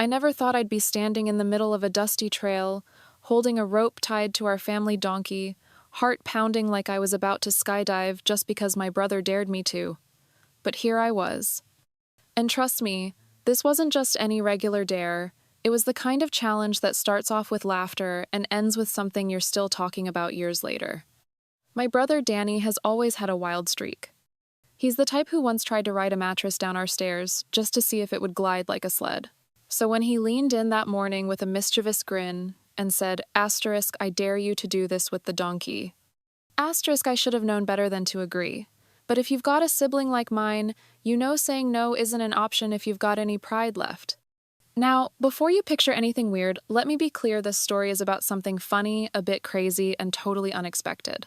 I never thought I'd be standing in the middle of a dusty trail, holding a rope tied to our family donkey, heart pounding like I was about to skydive just because my brother dared me to. But here I was. And trust me, this wasn't just any regular dare. It was the kind of challenge that starts off with laughter and ends with something you're still talking about years later. My brother Danny has always had a wild streak. He's the type who once tried to ride a mattress down our stairs just to see if it would glide like a sled. So when he leaned in that morning with a mischievous grin and said, "Asterisk, I dare you to do this with the donkey." Asterisk, I should have known better than to agree. But if you've got a sibling like mine, you know saying no isn't an option if you've got any pride left. Now, before you picture anything weird, let me be clear this story is about something funny, a bit crazy, and totally unexpected.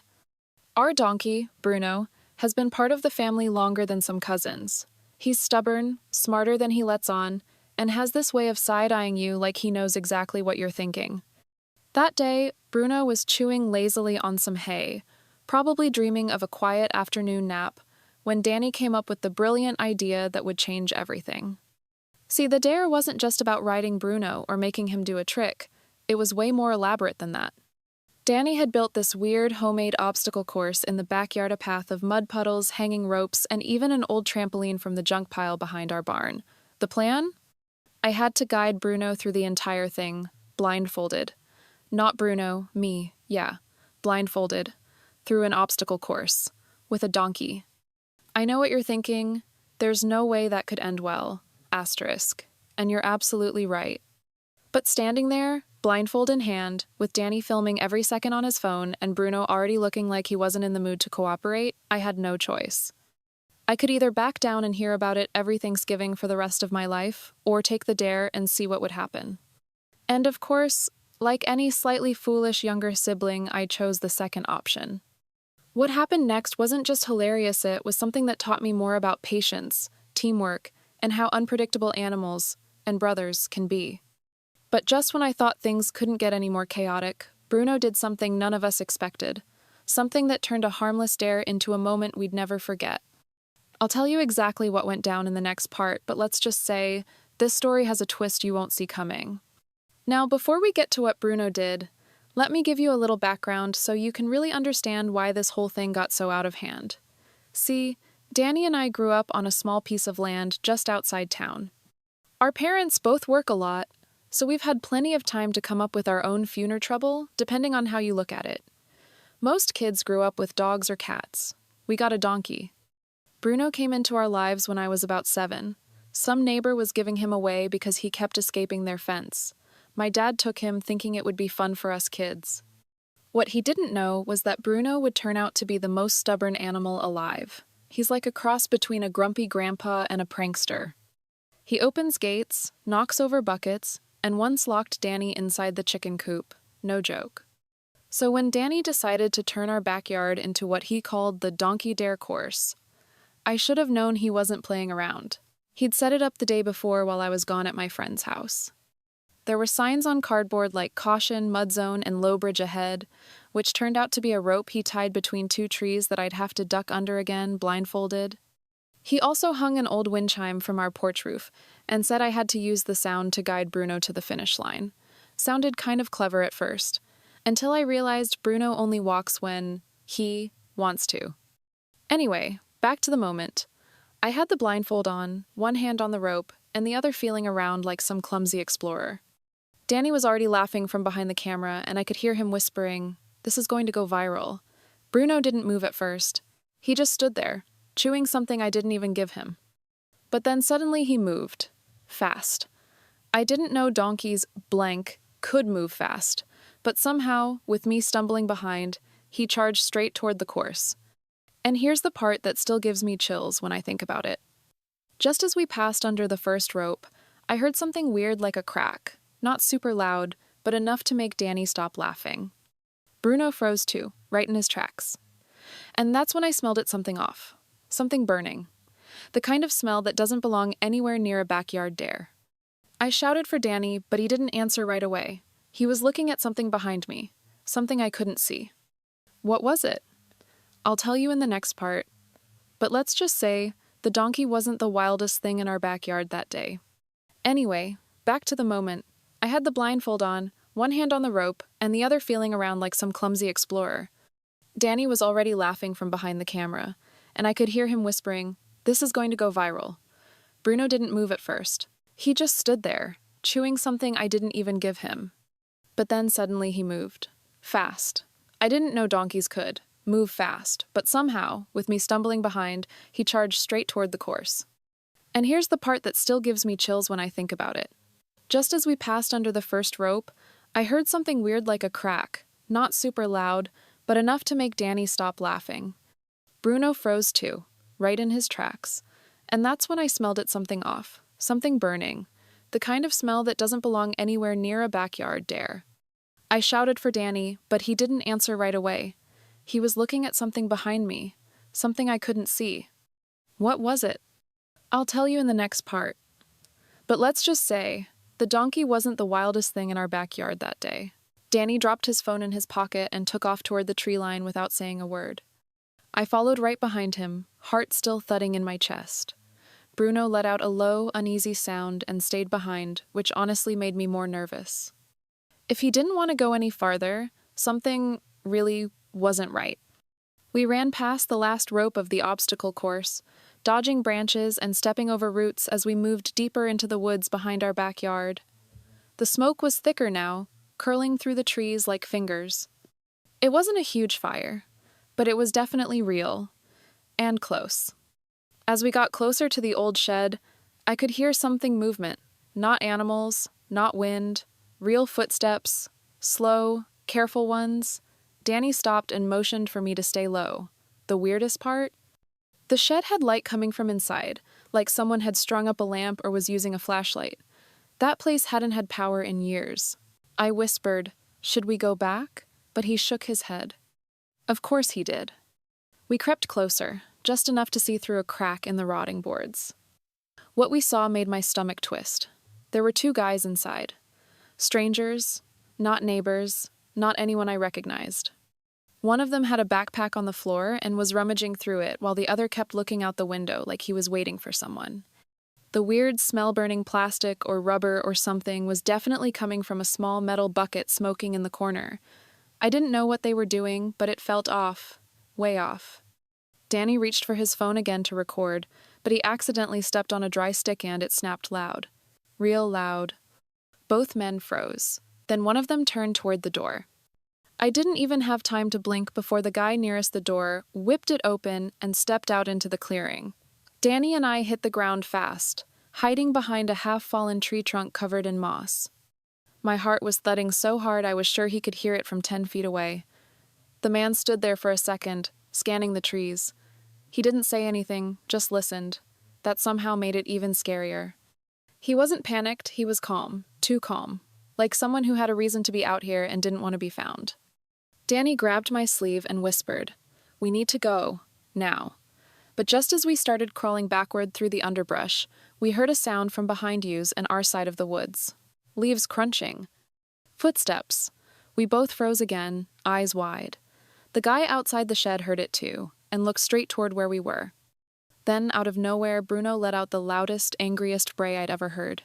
Our donkey, Bruno, has been part of the family longer than some cousins. He's stubborn, smarter than he lets on, and has this way of side-eyeing you like he knows exactly what you're thinking. That day, Bruno was chewing lazily on some hay, probably dreaming of a quiet afternoon nap, when Danny came up with the brilliant idea that would change everything. See, the dare wasn't just about riding Bruno or making him do a trick. It was way more elaborate than that. Danny had built this weird homemade obstacle course in the backyard, a path of mud puddles, hanging ropes, and even an old trampoline from the junk pile behind our barn. The plan? I had to guide Bruno through the entire thing, blindfolded. Not Bruno, me, yeah, blindfolded, through an obstacle course, with a donkey. I know what you're thinking. There's no way that could end well, asterisk, and you're absolutely right. But standing there, blindfold in hand, with Danny filming every second on his phone and Bruno already looking like he wasn't in the mood to cooperate, I had no choice. I could either back down and hear about it every Thanksgiving for the rest of my life, or take the dare and see what would happen. And of course, like any slightly foolish younger sibling, I chose the second option. What happened next wasn't just hilarious, it was something that taught me more about patience, teamwork, and how unpredictable animals and brothers can be. But just when I thought things couldn't get any more chaotic, Bruno did something none of us expected, something that turned a harmless dare into a moment we'd never forget. I'll tell you exactly what went down in the next part, but let's just say, this story has a twist you won't see coming. Now, before we get to what Bruno did, let me give you a little background so you can really understand why this whole thing got so out of hand. See, Danny and I grew up on a small piece of land just outside town. Our parents both work a lot, so we've had plenty of time to come up with our own future trouble, depending on how you look at it. Most kids grew up with dogs or cats. We got a donkey. Bruno came into our lives when I was about 7. Some neighbor was giving him away because he kept escaping their fence. My dad took him thinking it would be fun for us kids. What he didn't know was that Bruno would turn out to be the most stubborn animal alive. He's like a cross between a grumpy grandpa and a prankster. He opens gates, knocks over buckets, and once locked Danny inside the chicken coop. No joke. So when Danny decided to turn our backyard into what he called the donkey dare course, I should have known he wasn't playing around. He'd set it up the day before while I was gone at my friend's house. There were signs on cardboard like caution, mud zone, and low bridge ahead, which turned out to be a rope he tied between 2 trees that I'd have to duck under again, blindfolded. He also hung an old wind chime from our porch roof and said I had to use the sound to guide Bruno to the finish line. Sounded kind of clever at first, until I realized Bruno only walks when he wants to. Anyway, back to the moment. I had the blindfold on, one hand on the rope, and the other feeling around like some clumsy explorer. Danny was already laughing from behind the camera, and I could hear him whispering, "This is going to go viral." Bruno didn't move at first. He just stood there, chewing something I didn't even give him. But then suddenly he moved. Fast. I didn't know donkeys blank could move fast, but somehow, with me stumbling behind, he charged straight toward the course. And here's the part that still gives me chills when I think about it. Just as we passed under the first rope, I heard something weird like a crack. Not super loud, but enough to make Danny stop laughing. Bruno froze too, right in his tracks. And that's when I smelled it something off. Something burning. The kind of smell that doesn't belong anywhere near a backyard dare. I shouted for Danny, but he didn't answer right away. He was looking at something behind me, something I couldn't see. What was it? I'll tell you in the next part. But let's just say, the donkey wasn't the wildest thing in our backyard that day. Anyway, Back to the moment. I had the blindfold on, one hand on the rope, and the other feeling around like some clumsy explorer. Danny was already laughing from behind the camera, and I could hear him whispering, "This is going to go viral." Bruno didn't move at first. He just stood there, chewing something I didn't even give him. But then suddenly he moved. Fast. I didn't know donkeys could move fast, but somehow, with me stumbling behind, he charged straight toward the course. And here's the part that still gives me chills when I think about it. Just as we passed under the first rope, I heard something weird like a crack, not super loud, but enough to make Danny stop laughing. Bruno froze too, right in his tracks. And that's when I smelled it something off, something burning, the kind of smell that doesn't belong anywhere near a backyard dare. I shouted for Danny, but he didn't answer right away. He was looking at something behind me, something I couldn't see. What was it? I'll tell you in the next part. But let's just say, the donkey wasn't the wildest thing in our backyard that day. Danny dropped his phone in his pocket and took off toward the tree line without saying a word. I followed right behind him, heart still thudding in my chest. Bruno let out a low, uneasy sound and stayed behind, which honestly made me more nervous. If he didn't want to go any farther, something really wasn't right. We ran past the last rope of the obstacle course, dodging branches and stepping over roots as we moved deeper into the woods behind our backyard. The smoke was thicker now, curling through the trees like fingers. It wasn't a huge fire, but it was definitely real, and close. As we got closer to the old shed, I could hear something movement, not animals, not wind, real footsteps, slow, careful ones. Danny stopped and motioned for me to stay low. The weirdest part? The shed had light coming from inside, like someone had strung up a lamp or was using a flashlight. That place hadn't had power in years. I whispered, "Should we go back?" But he shook his head. Of course he did. We crept closer, just enough to see through a crack in the rotting boards. What we saw made my stomach twist. There were two guys inside. Strangers, not neighbors, not anyone I recognized. One of them had a backpack on the floor and was rummaging through it while the other kept looking out the window like he was waiting for someone. The weird smell-burning plastic or rubber or something was definitely coming from a small metal bucket smoking in the corner. I didn't know what they were doing, but it felt off. Way off. Danny reached for his phone again to record, but he accidentally stepped on a dry stick and it snapped loud. Real loud. Both men froze. Then one of them turned toward the door. I didn't even have time to blink before the guy nearest the door whipped it open and stepped out into the clearing. Danny and I hit the ground fast, hiding behind a half-fallen tree trunk covered in moss. My heart was thudding so hard I was sure he could hear it from 10 feet away. The man stood there for a second, scanning the trees. He didn't say anything, just listened. That somehow made it even scarier. He wasn't panicked, he was calm, too calm, like someone who had a reason to be out here and didn't want to be found. Danny grabbed my sleeve and whispered, "We need to go, now." But just as we started crawling backward through the underbrush, we heard a sound from behind us and our side of the woods. Leaves crunching. Footsteps. We both froze again, eyes wide. The guy outside the shed heard it too, and looked straight toward where we were. Then, out of nowhere, Bruno let out the loudest, angriest bray I'd ever heard.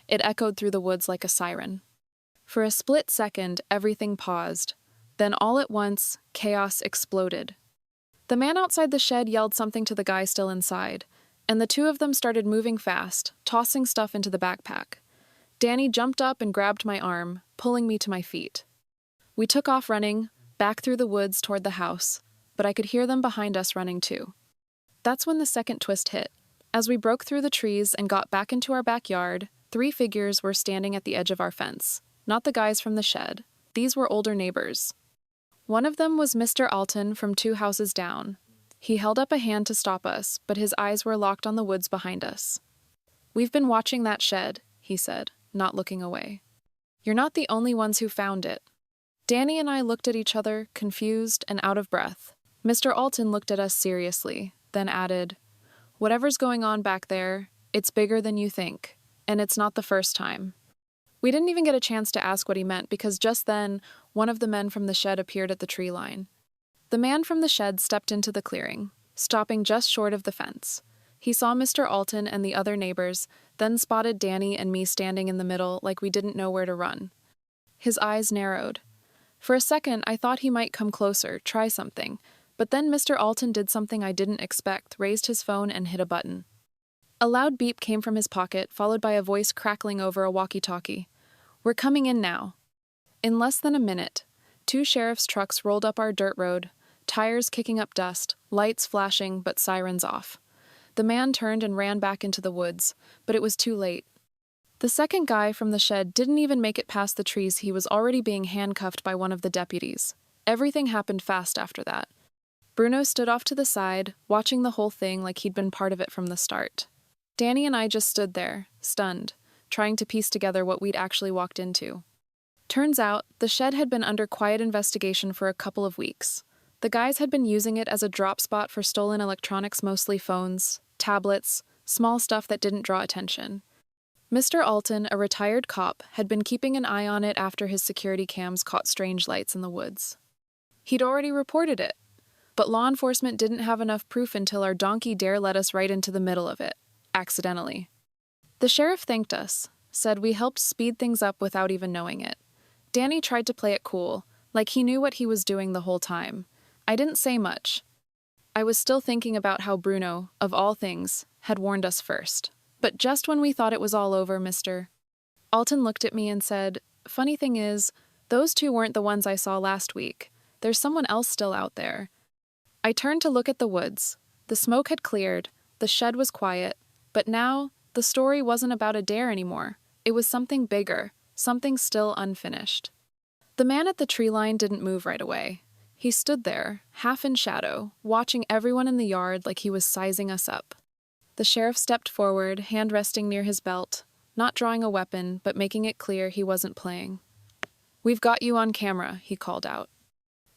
It echoed through the woods like a siren. For a split second, everything paused. Then all at once, chaos exploded. The man outside the shed yelled something to the guy still inside, and the two of them started moving fast, tossing stuff into the backpack. Danny jumped up and grabbed my arm, pulling me to my feet. We took off running, back through the woods toward the house, but I could hear them behind us running too. That's when the second twist hit. As we broke through the trees and got back into our backyard, 3 figures were standing at the edge of our fence. Not the guys from the shed. These were older neighbors. One of them was Mr. Alton from 2 houses down. He held up a hand to stop us, but his eyes were locked on the woods behind us. "We've been watching that shed," he said, not looking away. "You're not the only ones who found it." Danny and I looked at each other, confused and out of breath. Mr. Alton looked at us seriously, then added, "Whatever's going on back there, it's bigger than you think, and it's not the first time." We didn't even get a chance to ask what he meant because just then, one of the men from the shed appeared at the tree line. The man from the shed stepped into the clearing, stopping just short of the fence. He saw Mr. Alton and the other neighbors, then spotted Danny and me standing in the middle like we didn't know where to run. His eyes narrowed. For a second, I thought he might come closer, try something, but then Mr. Alton did something I didn't expect, raised his phone and hit a button. A loud beep came from his pocket, followed by a voice crackling over a walkie-talkie. "We're coming in now." In less than a minute, 2 sheriff's trucks rolled up our dirt road, tires kicking up dust, lights flashing but sirens off. The man turned and ran back into the woods, but it was too late. The second guy from the shed didn't even make it past the trees. He was already being handcuffed by one of the deputies. Everything happened fast after that. Bruno stood off to the side, watching the whole thing like he'd been part of it from the start. Danny and I just stood there, stunned, trying to piece together what we'd actually walked into. Turns out, the shed had been under quiet investigation for a couple of weeks. The guys had been using it as a drop spot for stolen electronics, mostly phones, tablets, small stuff that didn't draw attention. Mr. Alton, a retired cop, had been keeping an eye on it after his security cams caught strange lights in the woods. He'd already reported it, but law enforcement didn't have enough proof until our donkey dare led us right into the middle of it. Accidentally. The sheriff thanked us, said we helped speed things up without even knowing it. Danny tried to play it cool, like he knew what he was doing the whole time. I didn't say much. I was still thinking about how Bruno, of all things, had warned us first. But just when we thought it was all over, Mr. Alton looked at me and said, "Funny thing is, those 2 weren't the ones I saw last week. There's someone else still out there." I turned to look at the woods. The smoke had cleared, the shed was quiet, but now, the story wasn't about a dare anymore. It was something bigger, something still unfinished. The man at the tree line didn't move right away. He stood there, half in shadow, watching everyone in the yard like he was sizing us up. The sheriff stepped forward, hand resting near his belt, not drawing a weapon, but making it clear he wasn't playing. "We've got you on camera," he called out.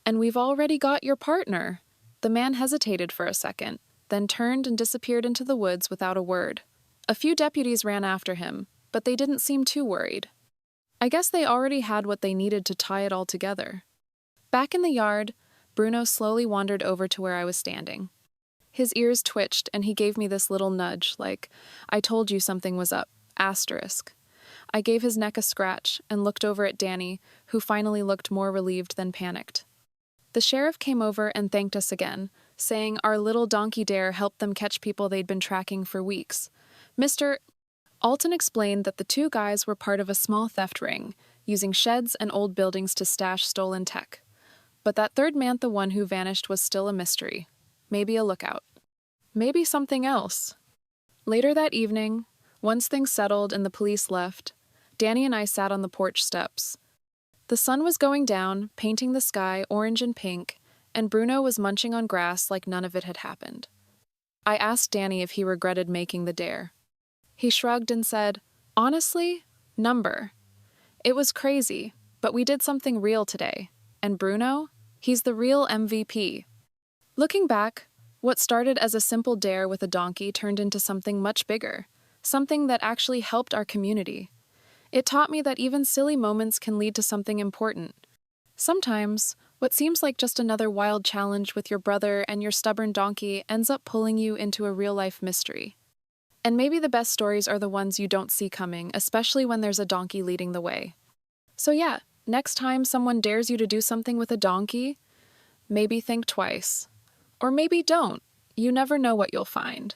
"And we've already got your partner." The man hesitated for a second, then turned and disappeared into the woods without a word. A few deputies ran after him, but they didn't seem too worried. I guess they already had what they needed to tie it all together. Back in the yard, Bruno slowly wandered over to where I was standing. His ears twitched, and he gave me this little nudge, like, "I told you something was up, asterisk." I gave his neck a scratch and looked over at Danny, who finally looked more relieved than panicked. The sheriff came over and thanked us again, saying our little donkey dare helped them catch people they'd been tracking for weeks. Mr. Alton explained that the 2 guys were part of a small theft ring, using sheds and old buildings to stash stolen tech. But that third man, the one who vanished, was still a mystery. Maybe a lookout. Maybe something else. Later that evening, once things settled and the police left, Danny and I sat on the porch steps. The sun was going down, painting the sky orange and pink, and Bruno was munching on grass like none of it had happened. I asked Danny if he regretted making the dare. He shrugged and said, "Honestly, number. It was crazy, but we did something real today. And Bruno, he's the real MVP." Looking back, what started as a simple dare with a donkey turned into something much bigger, something that actually helped our community. It taught me that even silly moments can lead to something important. Sometimes, what seems like just another wild challenge with your brother and your stubborn donkey ends up pulling you into a real-life mystery. And maybe the best stories are the ones you don't see coming, especially when there's a donkey leading the way. So yeah, next time someone dares you to do something with a donkey, maybe think twice. Or maybe don't. You never know what you'll find.